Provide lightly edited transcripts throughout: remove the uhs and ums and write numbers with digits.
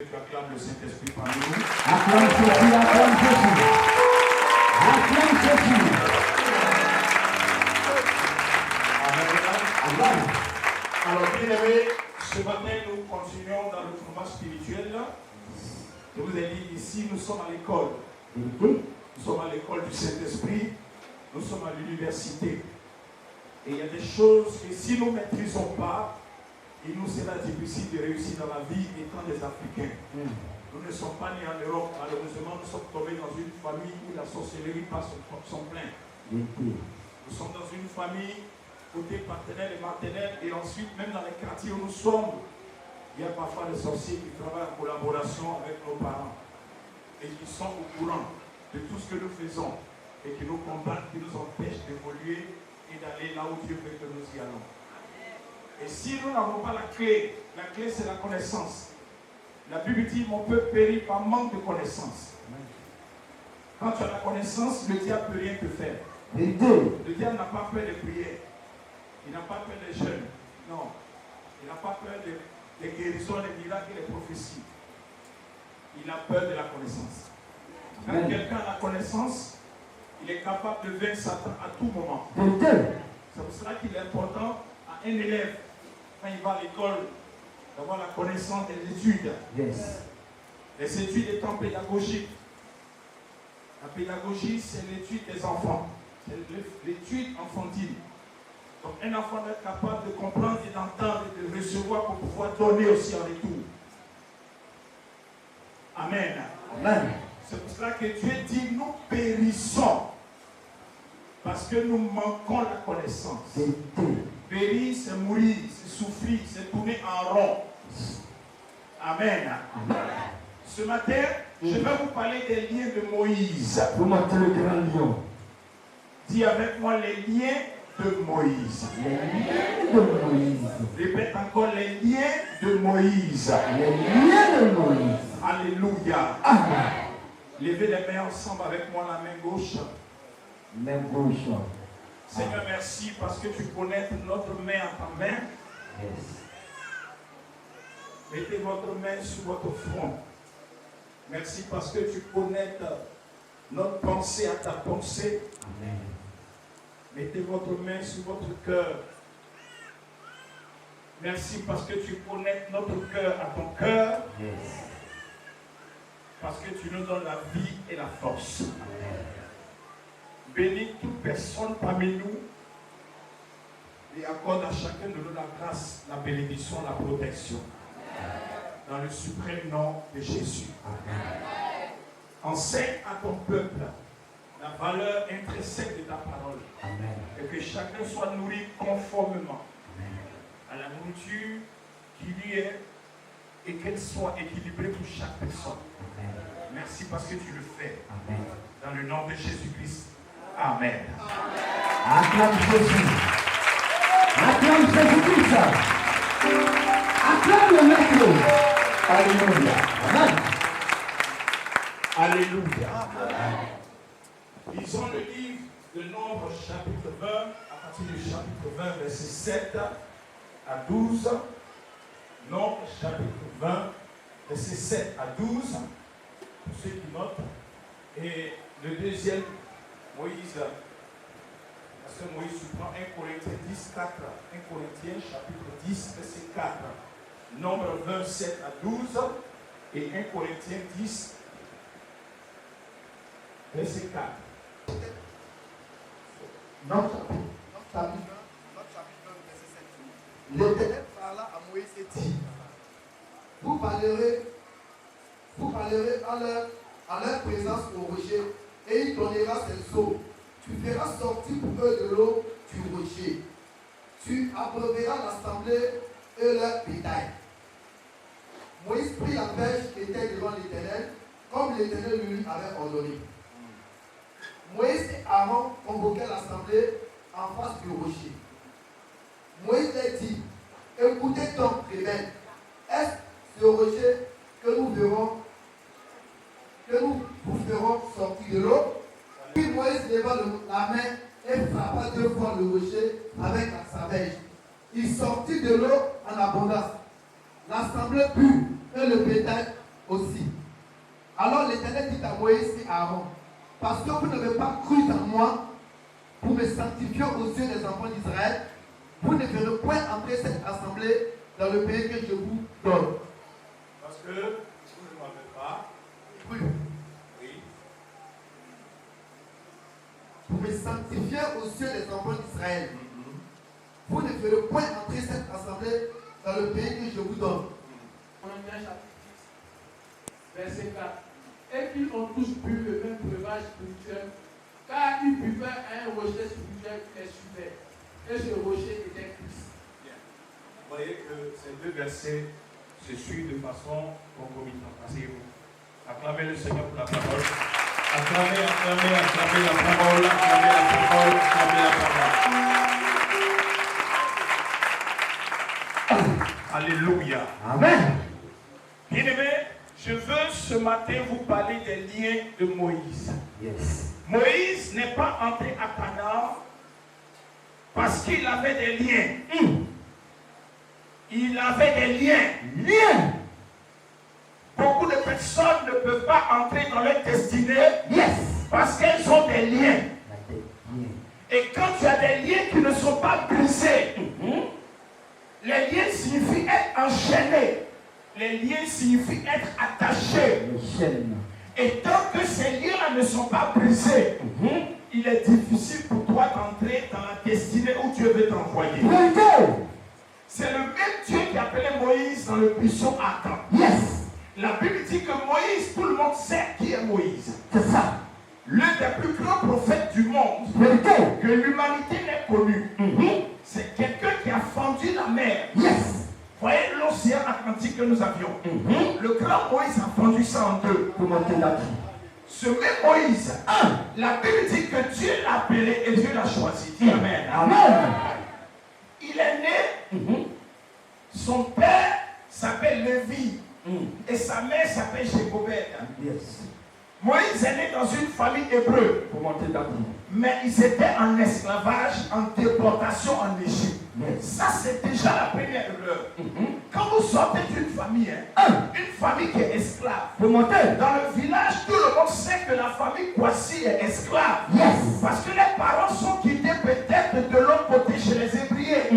Tu acclames le Saint-Esprit parmi nous. Acclame Jésus, acclame Jésus. Acclame Jésus. Amen. Alors, bien aimés, ce matin, nous continuons dans le combat spirituel. Je vous ai dit, ici, nous sommes à l'école. Nous sommes à l'école du Saint-Esprit. Nous sommes à l'université. Et il y a des choses que si nous ne maîtrisons pas, il nous sera difficile de réussir dans la vie étant des Africains. Nous ne sommes pas nés en Europe. Malheureusement, nous sommes tombés dans une famille où la sorcellerie passe son plein. Nous sommes dans une famille côté paternel et maternel. Et ensuite, même dans les quartiers où nous sommes, il y a parfois des sorciers qui travaillent en collaboration avec nos parents et qui sont au courant de tout ce que nous faisons et qui nous combattent, qui nous empêchent d'évoluer et d'aller là où Dieu veut que nous y allons. Et si nous n'avons pas la clé c'est la connaissance. La Bible dit, mon peuple périt par manque de connaissance. Quand tu as la connaissance, le diable ne peut rien te faire. Le diable n'a pas peur des prières. Il n'a pas peur des jeûnes. Non. Il n'a pas peur des guérisons, des miracles et des prophéties. Il a peur de la connaissance. Quand quelqu'un a la connaissance, il est capable de vaincre Satan à tout moment. C'est pour cela qu'il est important à un élève, quand il va à l'école, d'avoir la connaissance des études. Les études étant pédagogiques. La pédagogie, c'est l'étude des enfants. C'est l'étude enfantine. Donc un enfant doit être capable de comprendre et d'entendre et de recevoir pour pouvoir donner aussi en retour. Amen. Amen. C'est pour cela que Dieu dit, nous périssons. Parce que nous manquons la connaissance. Périr, c'est mourir, c'est souffrir, c'est tourner en rond. Amen. Ce matin, je vais vous parler des liens de Moïse. Vous mettez le grand lion. Dis avec moi les liens de Moïse. Les liens de Moïse. Répète encore les liens de Moïse. Les liens de Moïse. Alléluia. Amen. Levez les mains ensemble avec moi, la main gauche. Main gauche. Seigneur, merci parce que tu connais notre main à ta main. Mettez votre main sur votre front. Merci parce que tu connais notre pensée à ta pensée. Amen. Mettez votre main sur votre cœur. Merci parce que tu connais notre cœur à ton cœur. Parce que tu nous donnes la vie et la force. Bénis toute personne parmi nous et accorde à chacun de nous la grâce, la bénédiction, la protection. Dans le suprême nom de Jésus. Enseigne à ton peuple la valeur intrinsèque de ta parole. Et que chacun soit nourri conformément à la nourriture qui lui est et qu'elle soit équilibrée pour chaque personne. Merci parce que tu le fais. Dans le nom de Jésus-Christ. Amen. Acclame Jésus. Acclame Jésus-Christ. Acclame le Maître. Alléluia. Amen. Alléluia. Lisons le livre de Nombre, chapitre 20, à partir du chapitre 20, verset 7 à 12. Nombre, chapitre 20, verset 7 à 12. Pour ceux qui notent. Et le deuxième, Moïse, parce que Moïse prend 1 Corinthiens 10, 4. 1 Corinthiens, chapitre 10, verset 4. Nombre 27 à 12. Et 1 Corinthiens 10, verset 4. Notre chapitre 20, verset 7. L'Éternel parla à Moïse et dit, vous parlerez en leur présence au rocher, et il donnera ses eaux. Tu feras sortir pour eux de l'eau du rocher. Tu abreuveras l'assemblée et leur bétail. Moïse prit la perche qui était devant l'Éternel, comme l'Éternel lui avait ordonné. Moïse et Aaron convoquèrent l'assemblée en face du rocher. Moïse leur dit, écoutez donc, rebelles, est-ce ce rocher que nous vous ferons sortir de l'eau? Puis Moïse leva la main et frappa 2 fois le rocher avec sa verge. Il sortit de l'eau en abondance. L'assemblée but et le bétail aussi. Alors l'Éternel dit à Moïse et à Aaron, parce que vous n'avez pas cru en moi pour me sanctifier aux yeux des enfants d'Israël, vous ne verrez point entrer cette assemblée dans le pays que je vous donne. Parce que vous ne m'avez pas Cru. oui. Pour me sanctifier aux yeux des enfants d'Israël, vous ne verrez point entrer cette assemblée dans le pays que je vous donne. Corinthiens chapitre 10, verset 4. Et qu'ils ont tous bu le même breuvage spirituel, car ils buvaient à un rocher spirituel qui les suivait. Et ce rocher était Christ. Bien. Vous voyez que ces deux versets se suivent de façon concomitante. Asseyez-vous. Acclamez le Seigneur pour la parole. Acclamez, acclamez, acclamez la parole, acclamez la parole, acclamez la parole. Alléluia. Amen. Bien-aimés, je veux ce matin vous parler des liens de Moïse. Yes. Moïse n'est pas entré à Canaan parce qu'il avait des liens. Il avait des liens. Lien. Beaucoup de personnes ne peuvent pas entrer dans leur destinée Yes. parce qu'elles ont des liens. La tête. Lien. Et quand tu as des liens qui ne sont pas brisés, les liens signifient être enchaînés. Les liens signifient être attachés. Le chaîne. Et tant que ces liens-là ne sont pas brisés, il est difficile pour toi d'entrer dans la destinée où Dieu veut t'envoyer. Vérité. C'est le même Dieu qui appelait Moïse dans le buisson ardent. Yes. La Bible dit que Moïse, tout le monde sait qui est Moïse. C'est ça. L'un des plus grands prophètes du monde Vérité. que l'humanité n'ait connu. C'est quelqu'un qui a fendu la mer. Yes. Voyez l'océan Atlantique que nous avions. Le grand Moïse a fendu ça en deux. Pour monter là-dessus. Ce même Moïse, la Bible dit que Dieu l'a appelé et Dieu l'a choisi. Dis Amen. Amen. Il est né, son père s'appelle Lévi et sa mère s'appelle Jécobède. Yes. Moïse est né dans une famille hébreu, Pour monter là-dessus. mais ils étaient en esclavage, en déportation en Égypte. Yes. Ça, c'est déjà la première erreur. Quand vous sortez d'une famille, une famille qui est esclave, Pour monter. dans le village, tout le monde sait que la famille Kwasi est esclave. Yes. Parce que les parents sont quittés peut-être de l'autre côté chez les Hébriers.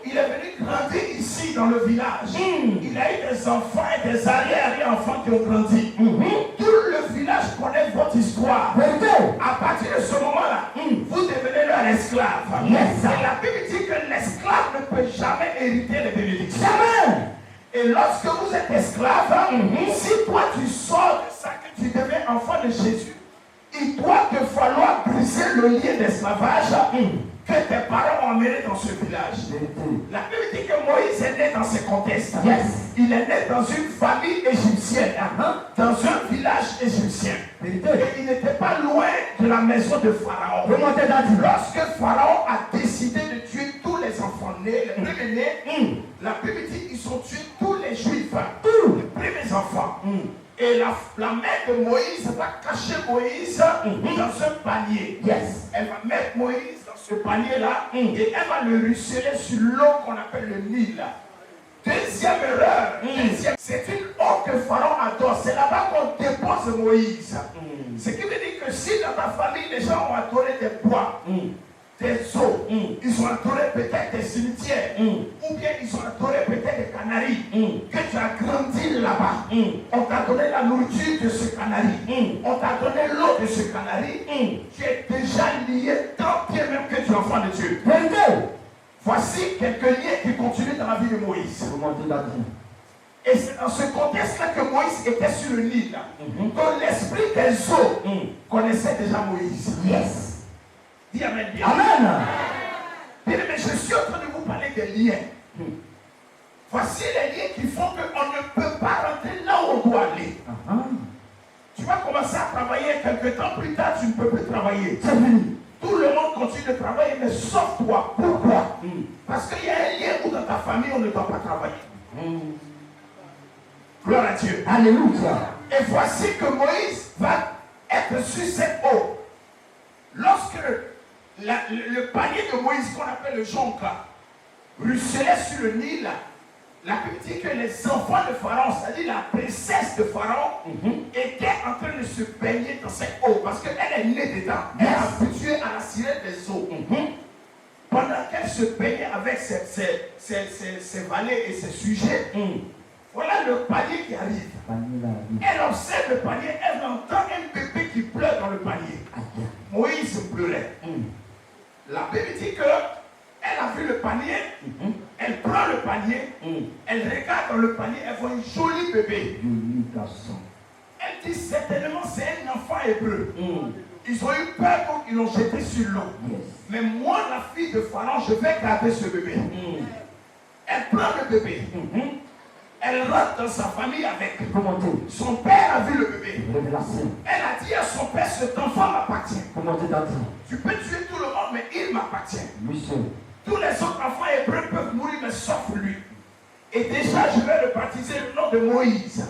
Il est venu grandir ici dans le village. Il a eu des enfants et des arrière-enfants qui ont grandi. Tout le village connaît votre histoire. Vérité. À partir de ce moment-là, vous devenez leur esclave. Yes. Et la Bible dit que l'esclave ne peut jamais hériter les bénédictions. Amen. Et lorsque vous êtes esclave, si toi tu sors de ça, que tu deviens enfant de Jésus, il doit te falloir briser le lien d'esclavage que tes parents ont amené dans ce village. Vérité. La Bible dit que Moïse est né dans ce contexte. Yes. Il est né dans une famille égyptienne, dans un village égyptien. Vérité. Et il n'était pas loin de la maison de Pharaon. Pour monter là-dessus. Lorsque Pharaon a décidé de tuer tous les enfants nés, les premiers-nés, la Bible dit qu'ils ont tué tous les juifs, tous les premiers enfants. Et la mère de Moïse va cacher Moïse dans un panier. Yes. Elle va mettre Moïse dans ce panier-là et elle va le ruisseler sur l'eau qu'on appelle le Nil. Deuxième erreur, c'est une eau que Pharaon adore. C'est là-bas qu'on dépose Moïse. Ce qui veut dire que si dans ta famille, les gens ont adoré des bois, des eaux, ils ont adoré peut-être des cimetières, ou bien ils ont adoré peut-être des canaris, que tu as grandi là-bas. On t'a donné la nourriture de ce canari, on t'a donné l'eau de ce canari, tu es déjà lié tant bien même que tu es enfant de Dieu. Vérité. Voici quelques liens qui continuent dans la vie de Moïse. Pour monter là-dessus. Et c'est dans ce contexte-là que Moïse était sur le Nil. Donc l'esprit des eaux connaissait déjà Moïse. Yes. Dis Amen bien. Amen. Bien, mais je suis en train de vous parler des liens. Voici les liens qui font qu'on ne peut pas rentrer là où on doit aller. Tu vas commencer à travailler, quelque temps plus tard, tu ne peux plus travailler. C'est fini. Tout le monde continue de travailler, mais sauf toi. Pourquoi? Parce qu'il y a un lien où dans ta famille, on ne doit pas travailler. Gloire à Dieu. Alléluia. Et voici que Moïse va être sur cette eau. Lorsque le panier de Moïse, qu'on appelle le jonca, ruisselait sur le Nil, La Bible dit que les enfants de Pharaon, c'est-à-dire la princesse de Pharaon, était en train de se baigner dans cette eau parce qu'elle est née dedans. Elle est habituée à la sirène des eaux. Pendant qu'elle se baignait avec ses valets et ses sujets, voilà le panier qui arrive. Elle observe le panier, elle entend un bébé qui pleure dans le panier. Moïse pleurait. La Bible dit que elle a vu le panier, elle prend le panier, elle regarde dans le panier, elle voit un joli bébé. Elle dit certainement c'est un enfant hébreu. Ils ont eu peur donc ils l'ont jeté sur l'eau. Mais moi, la fille de Pharaon, je vais garder ce bébé. Elle prend le bébé. Elle rentre dans sa famille avec. Son père a vu le bébé. Elle a dit à son père, cet enfant m'appartient. Tu peux tuer tout le monde, mais il m'appartient. Tous les autres enfants hébreux peuvent mourir, mais sauf lui. Et déjà, je vais le baptiser le nom de Moïse.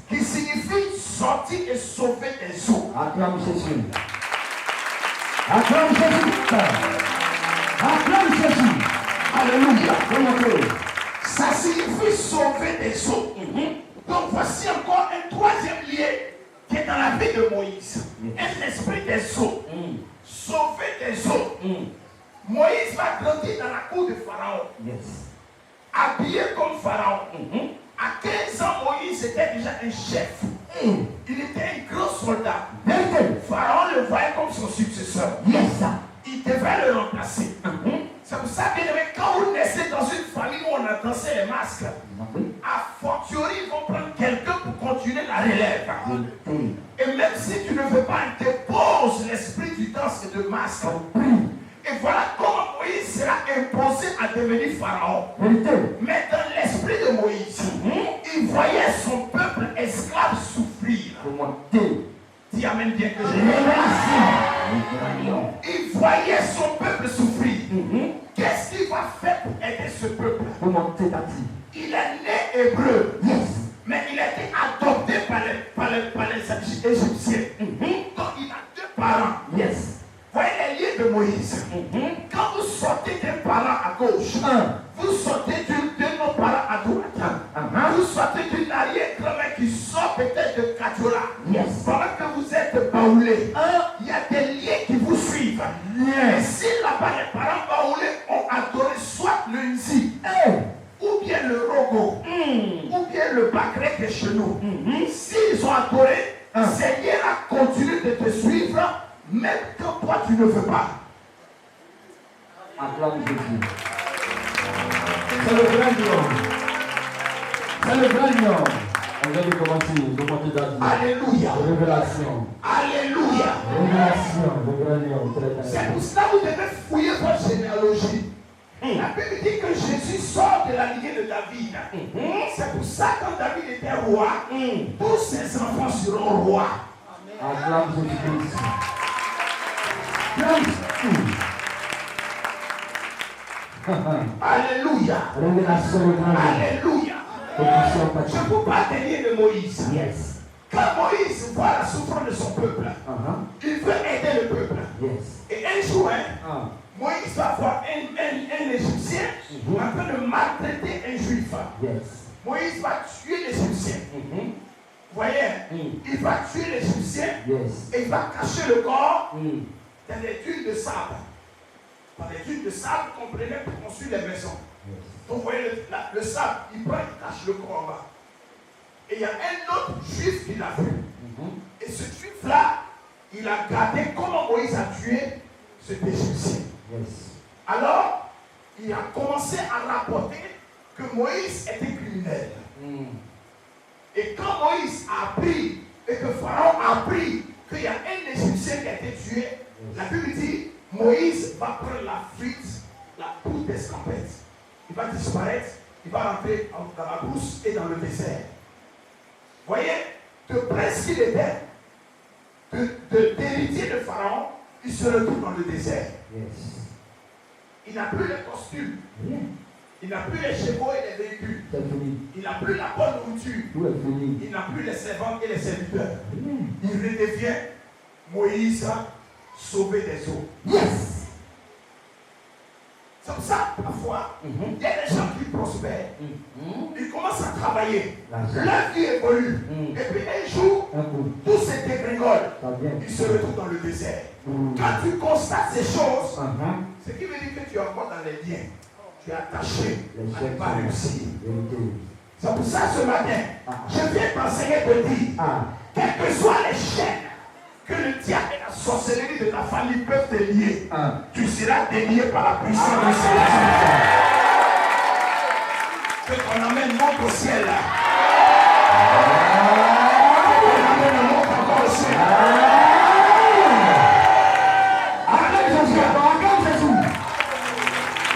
Qui signifie sortir et sauver des eaux. Acclame Jésus. Acclame Jésus. Acclame Jésus. Alléluia. Ça signifie sauver des eaux. Donc voici encore un troisième lien qui est dans la vie de Moïse. Un esprit des eaux. Sauver des eaux. Moïse va grandir dans la cour de Pharaon. Habillé comme Pharaon. À 15 ans, Moïse était déjà un chef. Il était un grand soldat. Pharaon le voyait comme son successeur. Il devait le remplacer. C'est pour ça, bien aimé, quand vous naissez dans une famille où on a dansé les masques, à fortiori, ils vont prendre quelqu'un pour continuer la relève. Et même si tu ne veux pas, il dépose l'esprit du danse et de masque. Et voilà comment Moïse sera imposé à devenir Pharaon. Mais dans l'esprit de Moïse, il voyait son peuple esclave souffrir. Dis amen bien que je il voyait son peuple souffrir. Qu'est-ce qu'il va faire pour aider ce peuple? Il est né hébreu. Mais il a été adopté par les Égyptiens. Donc il a deux parents. Voyez les liens de Moïse. Quand vous sortez d'un parent à gauche, vous sortez d'un autre parent à droite. Vous sortez d'une arrière-grand-mère qui sort peut-être de Kadiola. Pendant que vous êtes baoulé, il y a des liens qui vous suivent. Et si là-bas les parents baoulés ont adoré soit le Nzi, ou bien le Rogo, ou bien le Bakrek de chez nous, s'ils ont adoré, Seigneur a continué de te suivre. Même quand toi tu ne veux pas. Acclame Jésus. C'est le grand lion. C'est le grand lion. On vient de commencer d'Adieu. Alléluia. Révélation. Alléluia. Révélation. Le grand lion. C'est pour cela que vous devez fouiller votre généalogie. La Bible dit que Jésus sort de la lignée de David. C'est pour ça que quand David était roi, tous ses enfants seront rois. Acclame Jésus-Christ. Alléluia. Alléluia. Je ne peux pas tenir de Moïse. Quand Moïse voit la souffrance de son peuple, il veut aider le peuple. Et un jour, Moïse va voir un Égyptien en train de maltraiter un Juif. Moïse va tuer l'Égyptien. Vous voyez, il va tuer l'Égyptien et il va cacher le corps dans les dunes de sable. Dans les dunes de sable qu'on prenait pour construire les maisons. Donc vous voyez le sable, il prend, il cache le corps en bas. Et il y a un autre juif qui l'a vu. Et ce juif-là, il a gardé comment Moïse a tué cet Égyptien. Alors, il a commencé à rapporter que Moïse était criminel. Et quand Moïse a appris, et que Pharaon a appris qu'il y a un Égyptien qui a été tué, la Bible dit, Moïse va prendre la fuite, la poudre d'escampette. Il va disparaître, il va rentrer dans la brousse et dans le désert. Vous voyez, de prince qu'il était, d'héritier de Pharaon, il se retrouve dans le désert. Il n'a plus les costumes. Il n'a plus les chevaux et les véhicules. Il n'a plus la bonne nourriture. Il n'a plus les servantes et les serviteurs. Il redevient Moïse sauvé des eaux. C'est pour ça, parfois, il y a des gens qui prospèrent. Ils commencent à travailler. Leur vie évolue. Et puis un jour, tout se dégringole. Ils se retrouvent dans le désert. Quand tu constates ces choses, ce qui veut dire que tu es encore dans les liens. Tu es attaché à ne pas réussir. C'est pour ça ce matin, je viens t'enseigner de dire, quelles que soient les chaînes que le diable et la sorcellerie de ta famille peuvent te lier, tu seras délié par la puissance de Seigneur. Que ton amène monte au ciel là.